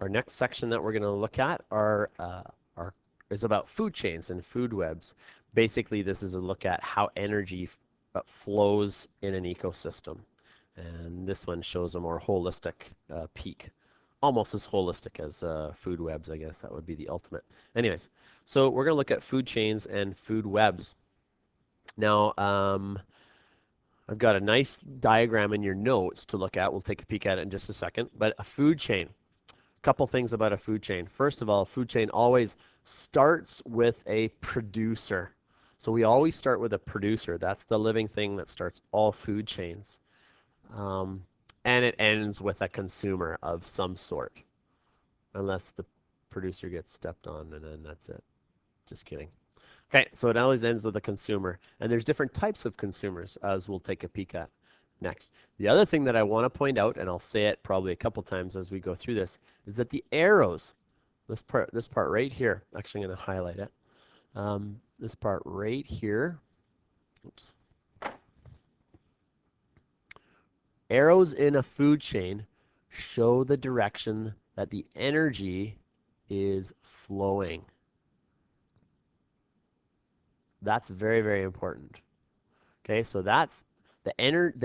our next section that we're going to look at is about food chains and food webs. Basically, this is a look at how energy flows in an ecosystem. And this one shows a more holistic peak. Almost as holistic as food webs, I guess. That would be the ultimate. Anyways, so we're going to look at food chains and food webs. Now, I've got a nice diagram in your notes to look at. We'll take a peek at it in just a second. But a food chain. A couple things about a food chain. First of all, a food chain always starts with a producer. So we always start with a producer. That's the living thing that starts all food chains. And it ends with a consumer of some sort. Unless the producer gets stepped on, and then that's it. Just kidding. Okay, so it always ends with a consumer. And there's different types of consumers, as we'll take a peek at next. The other thing that I want to point out, and I'll say it probably a couple times as we go through this, is that the arrows, this part right here, actually I'm going to highlight it. This part right here, oops. Arrows in a food chain show the direction that the energy is flowing. That's very, very important. Okay, so that's the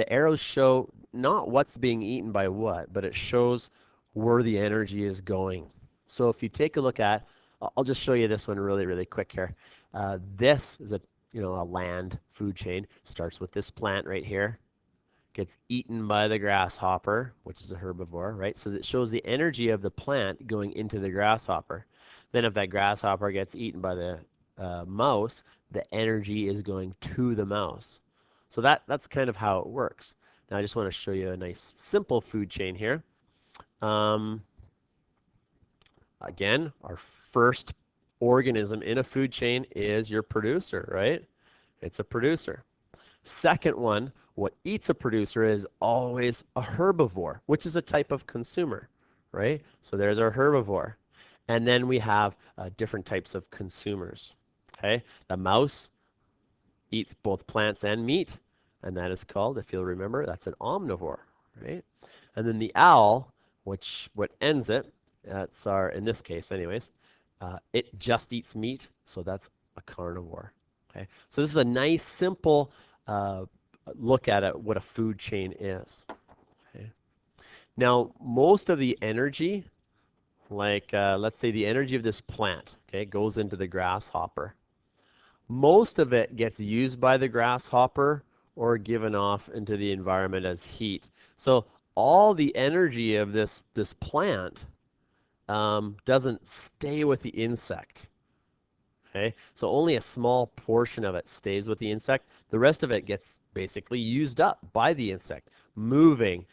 arrows show not what's being eaten by what, but it shows where the energy is going. So if you take a look at, I'll just show you this one really, really quick here. This is a land food chain. Starts with this plant right here. Gets eaten by the grasshopper, which is a herbivore, right? So that shows the energy of the plant going into the grasshopper. Then if that grasshopper gets eaten by the mouse, the energy is going to the mouse. So that's kind of how it works. Now I just want to show you a nice simple food chain here. Again, our first organism in a food chain is your producer, right? It's a producer. Second one, what eats a producer is always a herbivore, which is a type of consumer, right? So there's our herbivore. And then we have different types of consumers, okay? The mouse eats both plants and meat, and that is called, if you'll remember, that's an omnivore, right? And then the owl, what ends it, that's in this case anyways, it just eats meat, so that's a carnivore, okay? So this is a nice, simple look at what a food chain is. Okay. Now, most of the energy, like let's say the energy of this plant, okay, goes into the grasshopper. Most of it gets used by the grasshopper or given off into the environment as heat. So all the energy of this plant doesn't stay with the insect. Okay, so only a small portion of it stays with the insect. The rest of it gets basically used up by the insect, moving,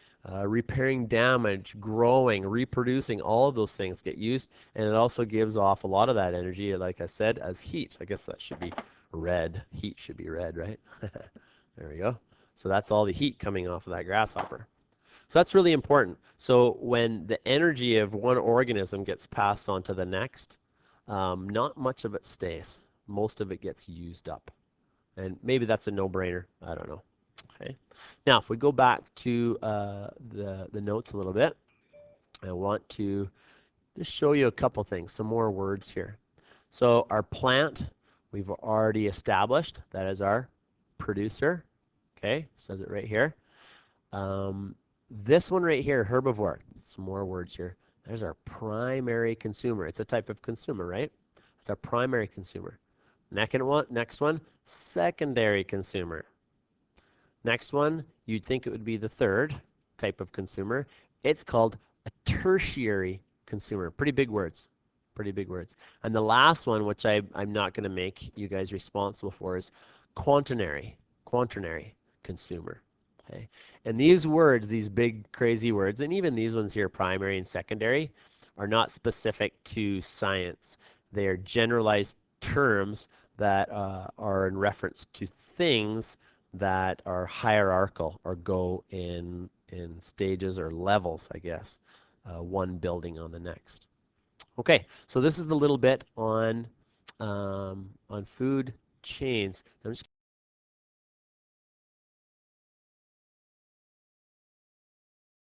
repairing damage, growing, reproducing. All of those things get used, and it also gives off a lot of that energy, like I said, as heat. I guess that should be red. Heat should be red, right? There we go. So that's all the heat coming off of that grasshopper. So that's really important. So when the energy of one organism gets passed on to the next, not much of it stays. Most of it gets used up. And maybe that's a no-brainer. I don't know. Okay. Now, if we go back to the notes a little bit, I want to just show you a couple things, some more words here. So our plant, we've already established. That is our producer. Okay, says it right here. This one right here, herbivore. Some more words here. There's our primary consumer. It's a type of consumer, right? It's our primary consumer. Next one, secondary consumer. Next one, you'd think it would be the third type of consumer. It's called a tertiary consumer. Pretty big words. Pretty big words. And the last one, which I'm not going to make you guys responsible for, is quaternary consumer. Okay. And these words, these big crazy words, and even these ones here, primary and secondary, are not specific to science. They are generalized terms that are in reference to things that are hierarchical or go in stages or levels, I guess, one building on the next. Okay, so this is the little bit on food chains. I'm just